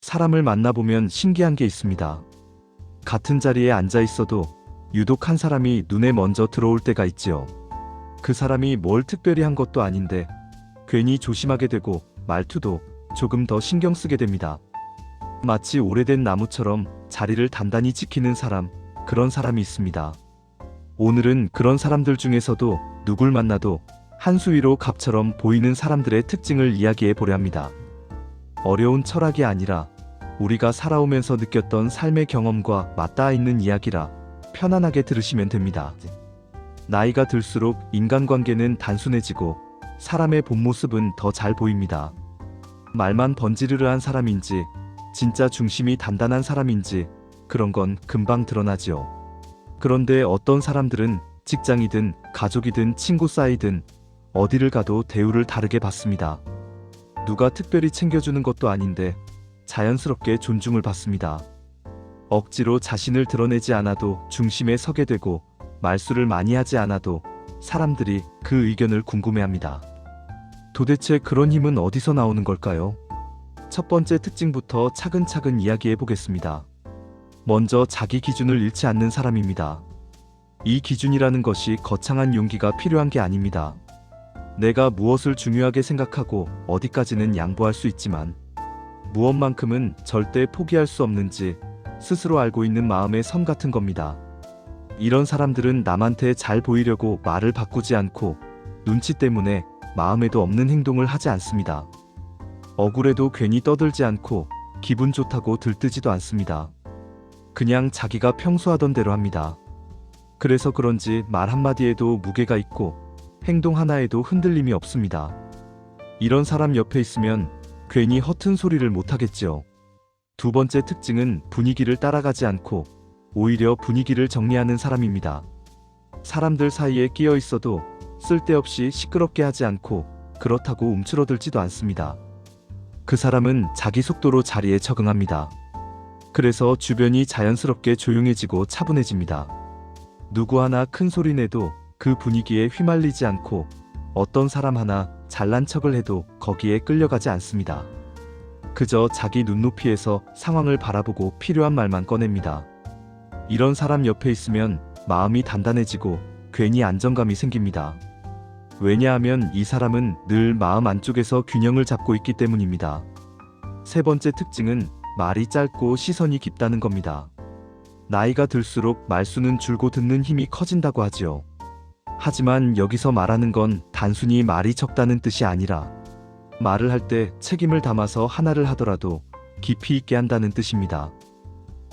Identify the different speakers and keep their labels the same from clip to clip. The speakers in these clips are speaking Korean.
Speaker 1: 사람을 만나보면 신기한 게 있습니다. 같은 자리에 앉아 있어도 유독 한 사람이 눈에 먼저 들어올 때가 있지요. 그 사람이 뭘 특별히 한 것도 아닌데 괜히 조심하게 되고 말투도 조금 더 신경 쓰게 됩니다. 마치 오래된 나무처럼 자리를 단단히 지키는 사람, 그런 사람이 있습니다. 오늘은 그런 사람들 중에서도 누굴 만나도 한 수 위로 갑처럼 보이는 사람들의 특징을 이야기해 보려 합니다. 어려운 철학이 아니라 우리가 살아오면서 느꼈던 삶의 경험과 맞닿아 있는 이야기라 편안하게 들으시면 됩니다. 나이가 들수록 인간관계는 단순해지고 사람의 본 모습은 더 잘 보입니다. 말만 번지르르한 사람인지 진짜 중심이 단단한 사람인지 그런 건 금방 드러나지요. 그런데 어떤 사람들은 직장이든 가족이든 친구 사이든 어디를 가도 대우를 다르게 받습니다. 누가 특별히 챙겨주는 것도 아닌데 자연스럽게 존중을 받습니다. 억지로 자신을 드러내지 않아도 중심에 서게 되고 말수를 많이 하지 않아도 사람들이 그 의견을 궁금해합니다. 도대체 그런 힘은 어디서 나오는 걸까요? 첫 번째 특징부터 차근차근 이야기해 보겠습니다. 먼저 자기 기준을 잃지 않는 사람입니다. 이 기준이라는 것이 거창한 용기가 필요한 게 아닙니다. 내가 무엇을 중요하게 생각하고 어디까지는 양보할 수 있지만 무엇만큼은 절대 포기할 수 없는지 스스로 알고 있는 마음의 선 같은 겁니다. 이런 사람들은 남한테 잘 보이려고 말을 바꾸지 않고 눈치 때문에 마음에도 없는 행동을 하지 않습니다. 억울해도 괜히 떠들지 않고 기분 좋다고 들뜨지도 않습니다. 그냥 자기가 평소 하던 대로 합니다. 그래서 그런지 말 한마디에도 무게가 있고 행동 하나에도 흔들림이 없습니다. 이런 사람 옆에 있으면 괜히 허튼 소리를 못하겠지요. 두 번째 특징은 분위기를 따라가지 않고 오히려 분위기를 정리하는 사람입니다. 사람들 사이에 끼어 있어도 쓸데없이 시끄럽게 하지 않고 그렇다고 움츠러들지도 않습니다. 그 사람은 자기 속도로 자리에 적응합니다. 그래서 주변이 자연스럽게 조용해지고 차분해집니다. 누구 하나 큰 소리 내도 그 분위기에 휘말리지 않고 어떤 사람 하나 잘난 척을 해도 거기에 끌려가지 않습니다. 그저 자기 눈높이에서 상황을 바라보고 필요한 말만 꺼냅니다. 이런 사람 옆에 있으면 마음이 단단해지고 괜히 안정감이 생깁니다. 왜냐하면 이 사람은 늘 마음 안쪽에서 균형을 잡고 있기 때문입니다. 세 번째 특징은 말이 짧고 시선이 깊다는 겁니다. 나이가 들수록 말수는 줄고 듣는 힘이 커진다고 하지요. 하지만 여기서 말하는 건 단순히 말이 적다는 뜻이 아니라 말을 할 때 책임을 담아서 하나를 하더라도 깊이 있게 한다는 뜻입니다.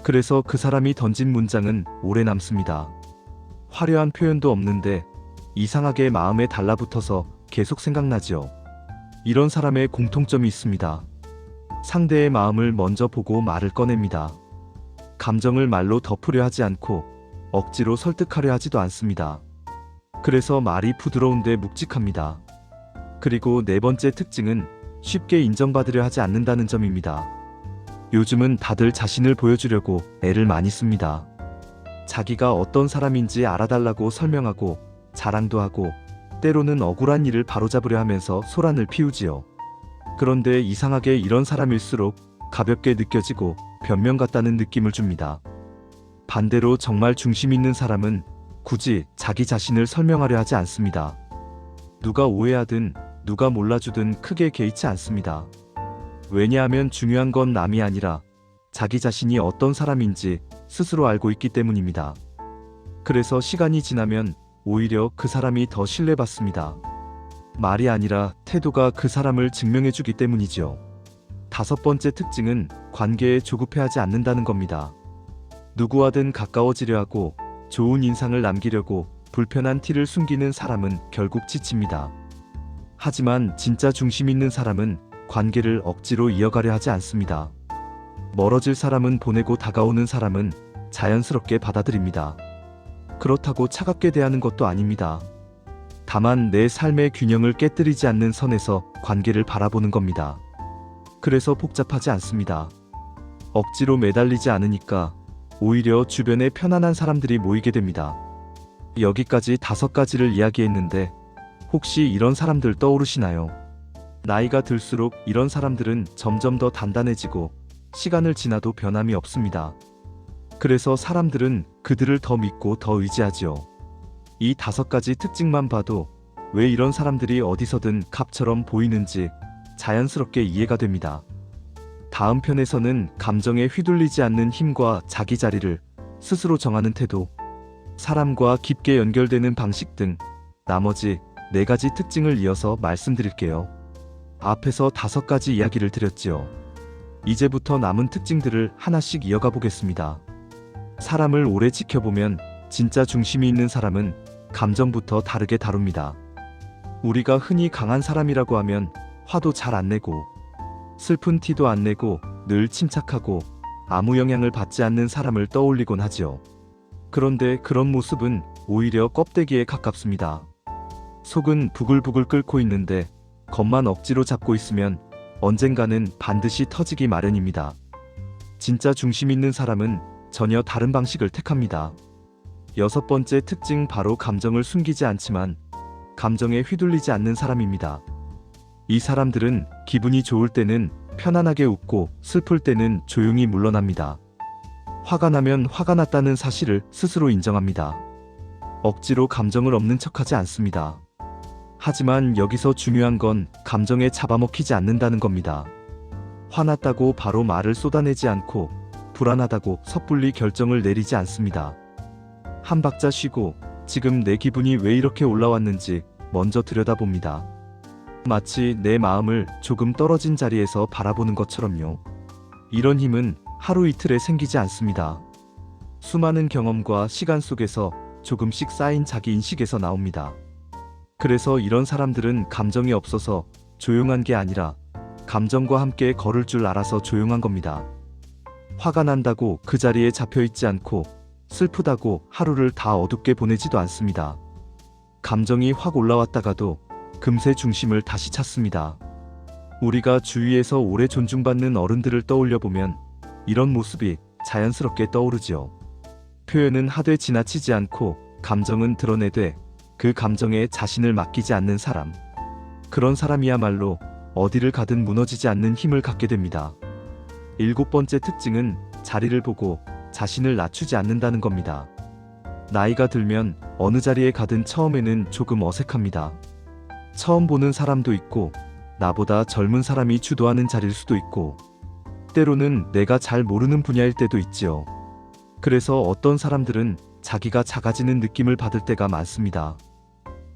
Speaker 1: 그래서 그 사람이 던진 문장은 오래 남습니다. 화려한 표현도 없는데 이상하게 마음에 달라붙어서 계속 생각나지요. 이런 사람의 공통점이 있습니다. 상대의 마음을 먼저 보고 말을 꺼냅니다. 감정을 말로 덮으려 하지 않고 억지로 설득하려 하지도 않습니다. 그래서 말이 부드러운데 묵직합니다. 그리고 네 번째 특징은 쉽게 인정받으려 하지 않는다는 점입니다. 요즘은 다들 자신을 보여주려고 애를 많이 씁니다. 자기가 어떤 사람인지 알아달라고 설명하고 자랑도 하고 때로는 억울한 일을 바로잡으려 하면서 소란을 피우지요. 그런데 이상하게 이런 사람일수록 가볍게 느껴지고 변명 같다는 느낌을 줍니다. 반대로 정말 중심 있는 사람은 굳이 자기 자신을 설명하려 하지 않습니다. 누가 오해하든 누가 몰라주든 크게 개의치 않습니다. 왜냐하면 중요한 건 남이 아니라 자기 자신이 어떤 사람인지 스스로 알고 있기 때문입니다. 그래서 시간이 지나면 오히려 그 사람이 더 신뢰받습니다. 말이 아니라 태도가 그 사람을 증명해주기 때문이죠. 다섯 번째 특징은 관계에 조급해하지 않는다는 겁니다. 누구와든 가까워지려 하고 좋은 인상을 남기려고 불편한 티를 숨기는 사람은 결국 지칩니다. 하지만 진짜 중심 있는 사람은 관계를 억지로 이어가려 하지 않습니다. 멀어질 사람은 보내고 다가오는 사람은 자연스럽게 받아들입니다. 그렇다고 차갑게 대하는 것도 아닙니다. 다만 내 삶의 균형을 깨뜨리지 않는 선에서 관계를 바라보는 겁니다. 그래서 복잡하지 않습니다. 억지로 매달리지 않으니까 오히려 주변에 편안한 사람들이 모이게 됩니다. 여기까지 5가지를 이야기했는데 혹시 이런 사람들 떠오르시나요? 나이가 들수록 이런 사람들은 점점 더 단단해지고 시간을 지나도 변함이 없습니다. 그래서 사람들은 그들을 더 믿고 더 의지하지요. 이 5가지 특징만 봐도 왜 이런 사람들이 어디서든 갑처럼 보이는지 자연스럽게 이해가 됩니다. 다음 편에서는 감정에 휘둘리지 않는 힘과 자기 자리를 스스로 정하는 태도, 사람과 깊게 연결되는 방식 등 나머지 4가지 특징을 이어서 말씀드릴게요. 앞에서 5가지 이야기를 드렸지요. 이제부터 남은 특징들을 하나씩 이어가 보겠습니다. 사람을 오래 지켜보면 진짜 중심이 있는 사람은 감정부터 다르게 다룹니다. 우리가 흔히 강한 사람이라고 하면 화도 잘 안 내고 슬픈 티도 안 내고 늘 침착하고 아무 영향을 받지 않는 사람을 떠올리곤 하지요. 그런데 그런 모습은 오히려 껍데기에 가깝습니다. 속은 부글부글 끓고 있는데 겉만 억지로 잡고 있으면 언젠가는 반드시 터지기 마련입니다. 진짜 중심 있는 사람은 전혀 다른 방식을 택합니다. 6번째 특징 바로 감정을 숨기지 않지만 감정에 휘둘리지 않는 사람입니다. 이 사람들은 기분이 좋을 때는 편안하게 웃고 슬플 때는 조용히 물러납니다. 화가 나면 화가 났다는 사실을 스스로 인정합니다. 억지로 감정을 없는 척하지 않습니다. 하지만 여기서 중요한 건 감정에 잡아먹히지 않는다는 겁니다. 화났다고 바로 말을 쏟아내지 않고 불안하다고 섣불리 결정을 내리지 않습니다. 한 박자 쉬고 지금 내 기분이 왜 이렇게 올라왔는지 먼저 들여다봅니다. 마치 내 마음을 조금 떨어진 자리에서 바라보는 것처럼요. 이런 힘은 하루 이틀에 생기지 않습니다. 수많은 경험과 시간 속에서 조금씩 쌓인 자기 인식에서 나옵니다. 그래서 이런 사람들은 감정이 없어서 조용한 게 아니라 감정과 함께 걸을 줄 알아서 조용한 겁니다. 화가 난다고 그 자리에 잡혀있지 않고 슬프다고 하루를 다 어둡게 보내지도 않습니다. 감정이 확 올라왔다가도 금세 중심을 다시 찾습니다. 우리가 주위에서 오래 존중받는 어른들을 떠올려보면 이런 모습이 자연스럽게 떠오르지요. 표현은 하되 지나치지 않고 감정은 드러내되 그 감정에 자신을 맡기지 않는 사람. 그런 사람이야말로 어디를 가든 무너지지 않는 힘을 갖게 됩니다. 7번째 특징은 자리를 보고 자신을 낮추지 않는다는 겁니다. 나이가 들면 어느 자리에 가든 처음에는 조금 어색합니다. 처음 보는 사람도 있고 나보다 젊은 사람이 주도하는 자리일 수도 있고 때로는 내가 잘 모르는 분야일 때도 있지요. 그래서 어떤 사람들은 자기가 작아지는 느낌을 받을 때가 많습니다.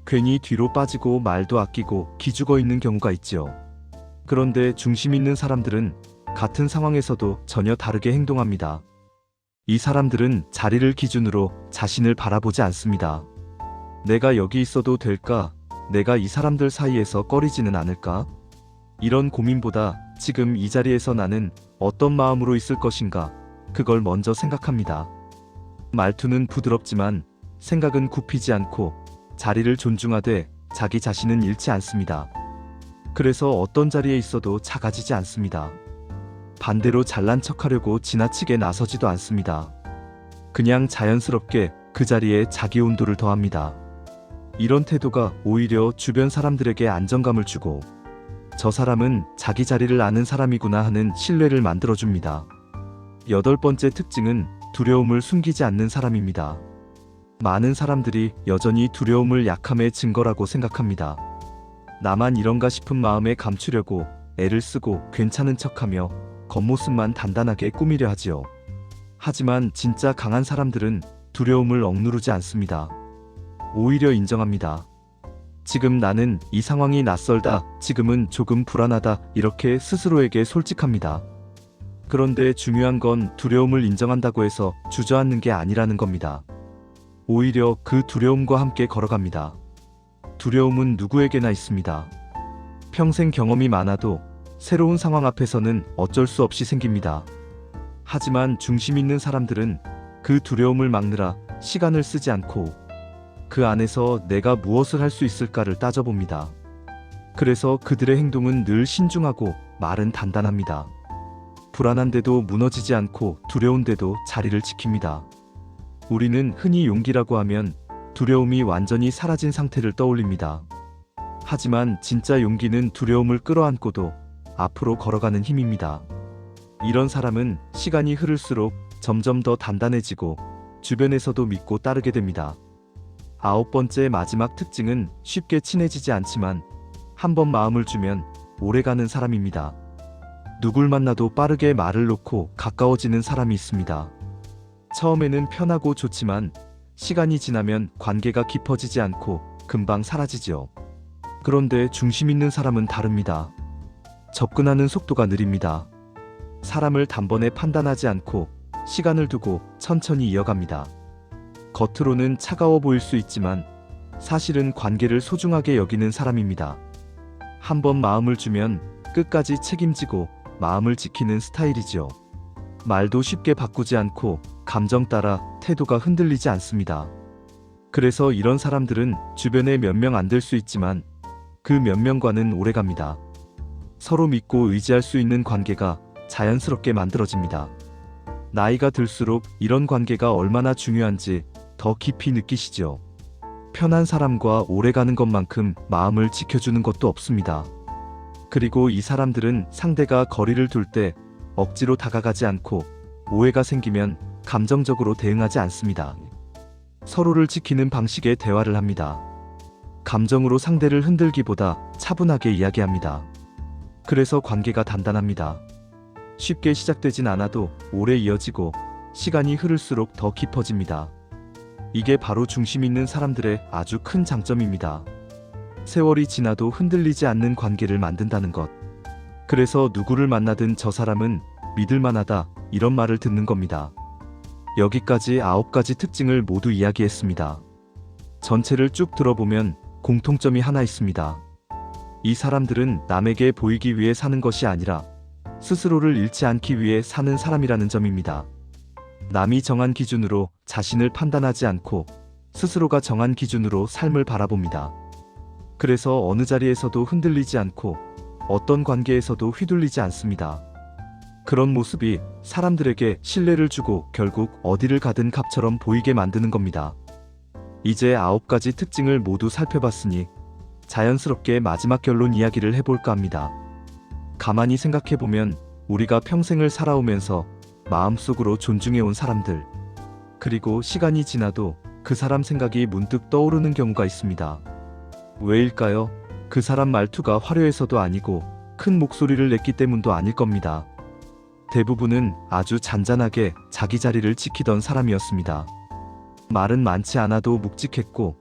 Speaker 1: 괜히 뒤로 빠지고 말도 아끼고 기죽어 있는 경우가 있지요. 그런데 중심 있는 사람들은 같은 상황에서도 전혀 다르게 행동합니다. 이 사람들은 자리를 기준으로 자신을 바라보지 않습니다. 내가 여기 있어도 될까? 내가 이 사람들 사이에서 꺼리지는 않을까? 이런 고민보다 지금 이 자리에서 나는 어떤 마음으로 있을 것인가? 그걸 먼저 생각합니다. 말투는 부드럽지만 생각은 굽히지 않고 자리를 존중하되 자기 자신은 잃지 않습니다. 그래서 어떤 자리에 있어도 작아지지 않습니다. 반대로 잘난 척하려고 지나치게 나서지도 않습니다. 그냥 자연스럽게 그 자리에 자기 온도를 더합니다. 이런 태도가 오히려 주변 사람들에게 안정감을 주고 저 사람은 자기 자리를 아는 사람이구나 하는 신뢰를 만들어줍니다. 8번째 특징은 두려움을 숨기지 않는 사람입니다. 많은 사람들이 여전히 두려움을 약함의 증거라고 생각합니다. 나만 이런가 싶은 마음에 감추려고 애를 쓰고 괜찮은 척하며 겉모습만 단단하게 꾸미려 하지요. 하지만 진짜 강한 사람들은 두려움을 억누르지 않습니다. 오히려 인정합니다. 지금 나는 이 상황이 낯설다, 지금은 조금 불안하다, 이렇게 스스로에게 솔직합니다. 그런데 중요한 건 두려움을 인정한다고 해서 주저앉는 게 아니라는 겁니다. 오히려 그 두려움과 함께 걸어갑니다. 두려움은 누구에게나 있습니다. 평생 경험이 많아도 새로운 상황 앞에서는 어쩔 수 없이 생깁니다. 하지만 중심 있는 사람들은 그 두려움을 막느라 시간을 쓰지 않고 그 안에서 내가 무엇을 할 수 있을까를 따져봅니다. 그래서 그들의 행동은 늘 신중하고 말은 단단합니다. 불안한데도 무너지지 않고 두려운데도 자리를 지킵니다. 우리는 흔히 용기라고 하면 두려움이 완전히 사라진 상태를 떠올립니다. 하지만 진짜 용기는 두려움을 끌어안고도 앞으로 걸어가는 힘입니다. 이런 사람은 시간이 흐를수록 점점 더 단단해지고 주변에서도 믿고 따르게 됩니다. 9번째 마지막 특징은 쉽게 친해지지 않지만 한번 마음을 주면 오래가는 사람입니다. 누굴 만나도 빠르게 말을 놓고 가까워지는 사람이 있습니다. 처음에는 편하고 좋지만 시간이 지나면 관계가 깊어지지 않고 금방 사라지죠. 그런데 중심 있는 사람은 다릅니다. 접근하는 속도가 느립니다. 사람을 단번에 판단하지 않고 시간을 두고 천천히 이어갑니다. 겉으로는 차가워 보일 수 있지만 사실은 관계를 소중하게 여기는 사람입니다. 한번 마음을 주면 끝까지 책임지고 마음을 지키는 스타일이죠. 말도 쉽게 바꾸지 않고 감정 따라 태도가 흔들리지 않습니다. 그래서 이런 사람들은 주변에 몇 명 안 될 수 있지만 그 몇 명과는 오래갑니다. 서로 믿고 의지할 수 있는 관계가 자연스럽게 만들어집니다. 나이가 들수록 이런 관계가 얼마나 중요한지 더 깊이 느끼시죠. 편한 사람과 오래가는 것만큼 마음을 지켜주는 것도 없습니다. 그리고 이 사람들은 상대가 거리를 둘 때 억지로 다가가지 않고 오해가 생기면 감정적으로 대응하지 않습니다. 서로를 지키는 방식의 대화를 합니다. 감정으로 상대를 흔들기보다 차분하게 이야기합니다. 그래서 관계가 단단합니다. 쉽게 시작되진 않아도 오래 이어지고 시간이 흐를수록 더 깊어집니다. 이게 바로 중심 있는 사람들의 아주 큰 장점입니다. 세월이 지나도 흔들리지 않는 관계를 만든다는 것. 그래서 누구를 만나든 저 사람은 믿을만하다 이런 말을 듣는 겁니다. 여기까지 9가지 특징을 모두 이야기했습니다. 전체를 쭉 들어보면 공통점이 하나 있습니다. 이 사람들은 남에게 보이기 위해 사는 것이 아니라 스스로를 잃지 않기 위해 사는 사람이라는 점입니다. 남이 정한 기준으로 자신을 판단하지 않고 스스로가 정한 기준으로 삶을 바라봅니다. 그래서 어느 자리에서도 흔들리지 않고 어떤 관계에서도 휘둘리지 않습니다. 그런 모습이 사람들에게 신뢰를 주고 결국 어디를 가든 갑처럼 보이게 만드는 겁니다. 이제 9가지 특징을 모두 살펴봤으니 자연스럽게 마지막 결론 이야기를 해볼까 합니다. 가만히 생각해보면 우리가 평생을 살아오면서 마음속으로 존중해온 사람들, 그리고 시간이 지나도 그 사람 생각이 문득 떠오르는 경우가 있습니다. 왜일까요? 그 사람 말투가 화려해서도 아니고 큰 목소리를 냈기 때문도 아닐 겁니다. 대부분은 아주 잔잔하게 자기 자리를 지키던 사람이었습니다. 말은 많지 않아도 묵직했고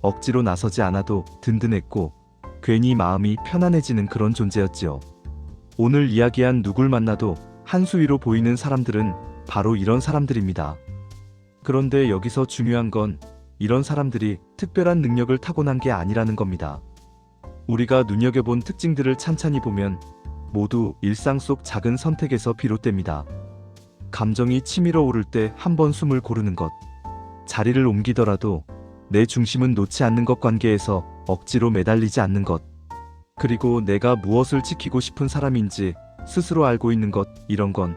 Speaker 1: 억지로 나서지 않아도 든든했고 괜히 마음이 편안해지는 그런 존재였지요. 오늘 이야기한 누굴 만나도 한 수위로 보이는 사람들은 바로 이런 사람들입니다. 그런데 여기서 중요한 건 이런 사람들이 특별한 능력을 타고난 게 아니라는 겁니다. 우리가 눈여겨본 특징들을 찬찬히 보면 모두 일상 속 작은 선택에서 비롯됩니다. 감정이 치밀어 오를 때 한 번 숨을 고르는 것, 자리를 옮기더라도 내 중심은 놓지 않는 것, 관계에서 억지로 매달리지 않는 것, 그리고 내가 무엇을 지키고 싶은 사람인지 스스로 알고 있는 것, 이런 건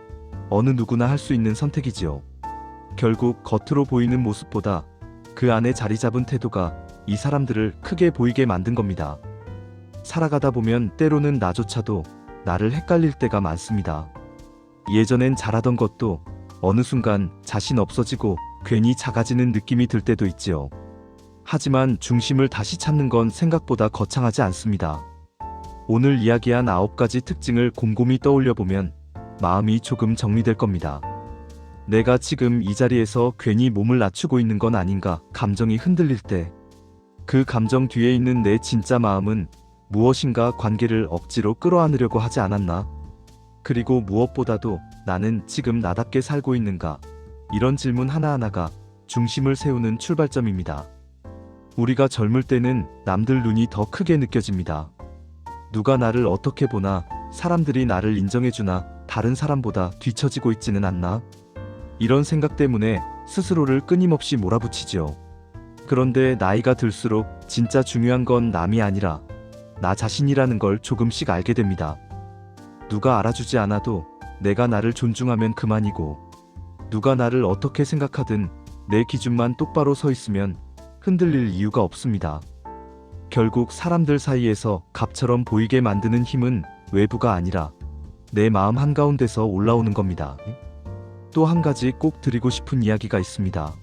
Speaker 1: 어느 누구나 할 수 있는 선택이지요. 결국 겉으로 보이는 모습보다 그 안에 자리 잡은 태도가 이 사람들을 크게 보이게 만든 겁니다. 살아가다 보면 때로는 나조차도 나를 헷갈릴 때가 많습니다. 예전엔 잘하던 것도 어느 순간 자신 없어지고 괜히 작아지는 느낌이 들 때도 있지요. 하지만 중심을 다시 찾는 건 생각보다 거창하지 않습니다. 오늘 이야기한 9가지 특징을 곰곰이 떠올려 보면 마음이 조금 정리될 겁니다. 내가 지금 이 자리에서 괜히 몸을 낮추고 있는 건 아닌가, 감정이 흔들릴 때 그 감정 뒤에 있는 내 진짜 마음은 무엇인가, 관계를 억지로 끌어안으려고 하지 않았나? 그리고 무엇보다도 나는 지금 나답게 살고 있는가? 이런 질문 하나하나가 중심을 세우는 출발점입니다. 우리가 젊을 때는 남들 눈이 더 크게 느껴집니다. 누가 나를 어떻게 보나, 사람들이 나를 인정해주나, 다른 사람보다 뒤처지고 있지는 않나? 이런 생각 때문에 스스로를 끊임없이 몰아붙이죠. 그런데 나이가 들수록 진짜 중요한 건 남이 아니라 나 자신이라는 걸 조금씩 알게 됩니다. 누가 알아주지 않아도 내가 나를 존중하면 그만이고, 누가 나를 어떻게 생각하든 내 기준만 똑바로 서 있으면 흔들릴 이유가 없습니다. 결국 사람들 사이에서 갑처럼 보이게 만드는 힘은 외부가 아니라 내 마음 한가운데서 올라오는 겁니다. 또 한 가지 꼭 드리고 싶은 이야기가 있습니다.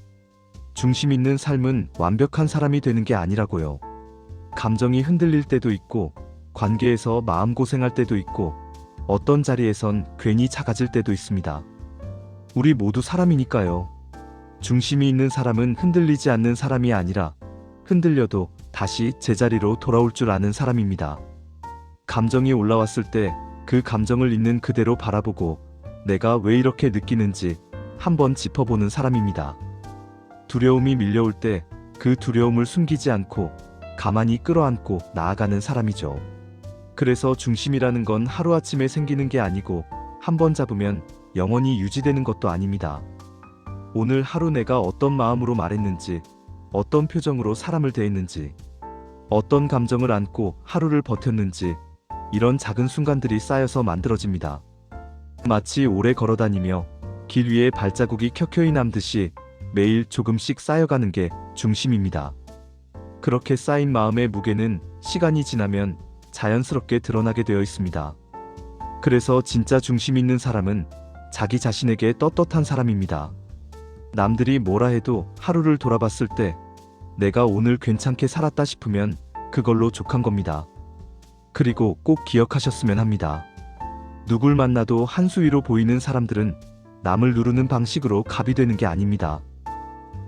Speaker 1: 중심 있는 삶은 완벽한 사람이 되는 게 아니라고요. 감정이 흔들릴 때도 있고, 관계에서 마음고생할 때도 있고, 어떤 자리에선 괜히 작아질 때도 있습니다. 우리 모두 사람이니까요. 중심이 있는 사람은 흔들리지 않는 사람이 아니라 흔들려도 다시 제자리로 돌아올 줄 아는 사람입니다. 감정이 올라왔을 때 그 감정을 있는 그대로 바라보고 내가 왜 이렇게 느끼는지 한번 짚어보는 사람입니다. 두려움이 밀려올 때 그 두려움을 숨기지 않고 가만히 끌어안고 나아가는 사람이죠. 그래서 중심이라는 건 하루아침에 생기는 게 아니고 한번 잡으면 영원히 유지되는 것도 아닙니다. 오늘 하루 내가 어떤 마음으로 말했는지, 어떤 표정으로 사람을 대했는지, 어떤 감정을 안고 하루를 버텼는지, 이런 작은 순간들이 쌓여서 만들어집니다. 마치 오래 걸어다니며 길 위에 발자국이 켜켜이 남듯이 매일 조금씩 쌓여가는 게 중심입니다. 그렇게 쌓인 마음의 무게는 시간이 지나면 자연스럽게 드러나게 되어 있습니다. 그래서 진짜 중심 있는 사람은 자기 자신에게 떳떳한 사람입니다. 남들이 뭐라 해도 하루를 돌아봤을 때 내가 오늘 괜찮게 살았다 싶으면 그걸로 족한 겁니다. 그리고 꼭 기억하셨으면 합니다. 누굴 만나도 한 수위로 보이는 사람들은 남을 누르는 방식으로 갑이 되는 게 아닙니다.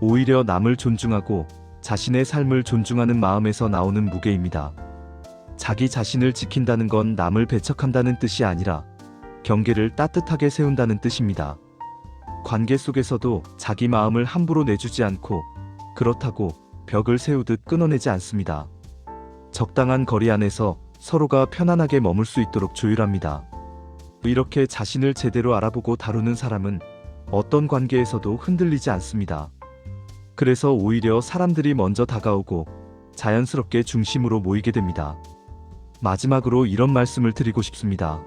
Speaker 1: 오히려 남을 존중하고 자신의 삶을 존중하는 마음에서 나오는 무게입니다. 자기 자신을 지킨다는 건 남을 배척한다는 뜻이 아니라 경계를 따뜻하게 세운다는 뜻입니다. 관계 속에서도 자기 마음을 함부로 내주지 않고 그렇다고 벽을 세우듯 끊어내지 않습니다. 적당한 거리 안에서 서로가 편안하게 머물 수 있도록 조율합니다. 이렇게 자신을 제대로 알아보고 다루는 사람은 어떤 관계에서도 흔들리지 않습니다. 그래서 오히려 사람들이 먼저 다가오고 자연스럽게 중심으로 모이게 됩니다. 마지막으로 이런 말씀을 드리고 싶습니다.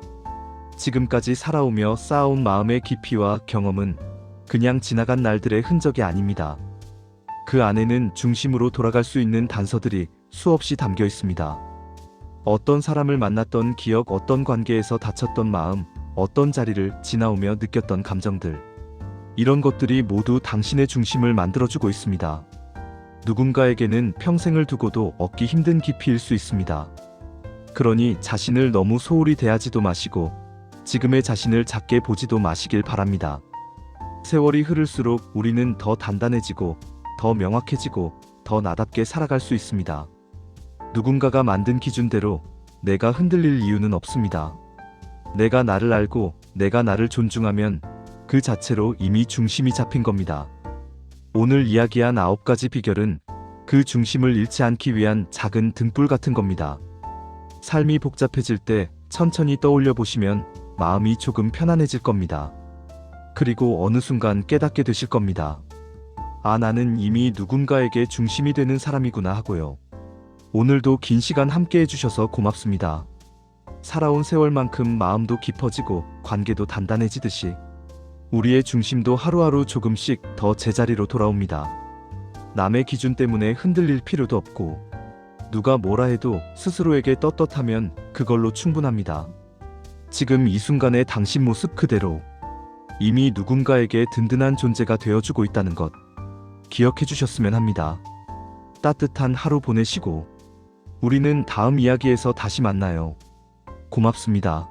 Speaker 1: 지금까지 살아오며 쌓아온 마음의 깊이와 경험은 그냥 지나간 날들의 흔적이 아닙니다. 그 안에는 중심으로 돌아갈 수 있는 단서들이 수없이 담겨 있습니다. 어떤 사람을 만났던 기억, 어떤 관계에서 다쳤던 마음, 어떤 자리를 지나오며 느꼈던 감정들. 이런 것들이 모두 당신의 중심을 만들어주고 있습니다. 누군가에게는 평생을 두고도 얻기 힘든 깊이일 수 있습니다. 그러니 자신을 너무 소홀히 대하지도 마시고 지금의 자신을 작게 보지도 마시길 바랍니다. 세월이 흐를수록 우리는 더 단단해지고 더 명확해지고 더 나답게 살아갈 수 있습니다. 누군가가 만든 기준대로 내가 흔들릴 이유는 없습니다. 내가 나를 알고 내가 나를 존중하면 그 자체로 이미 중심이 잡힌 겁니다. 오늘 이야기한 9가지 비결은 그 중심을 잃지 않기 위한 작은 등불 같은 겁니다. 삶이 복잡해질 때 천천히 떠올려 보시면 마음이 조금 편안해질 겁니다. 그리고 어느 순간 깨닫게 되실 겁니다. 아, 나는 이미 누군가에게 중심이 되는 사람이구나 하고요. 오늘도 긴 시간 함께 해주셔서 고맙습니다. 살아온 세월만큼 마음도 깊어지고 관계도 단단해지듯이 우리의 중심도 하루하루 조금씩 더 제자리로 돌아옵니다. 남의 기준 때문에 흔들릴 필요도 없고 누가 뭐라 해도 스스로에게 떳떳하면 그걸로 충분합니다. 지금 이 순간의 당신 모습 그대로 이미 누군가에게 든든한 존재가 되어주고 있다는 것 기억해 주셨으면 합니다. 따뜻한 하루 보내시고 우리는 다음 이야기에서 다시 만나요. 고맙습니다.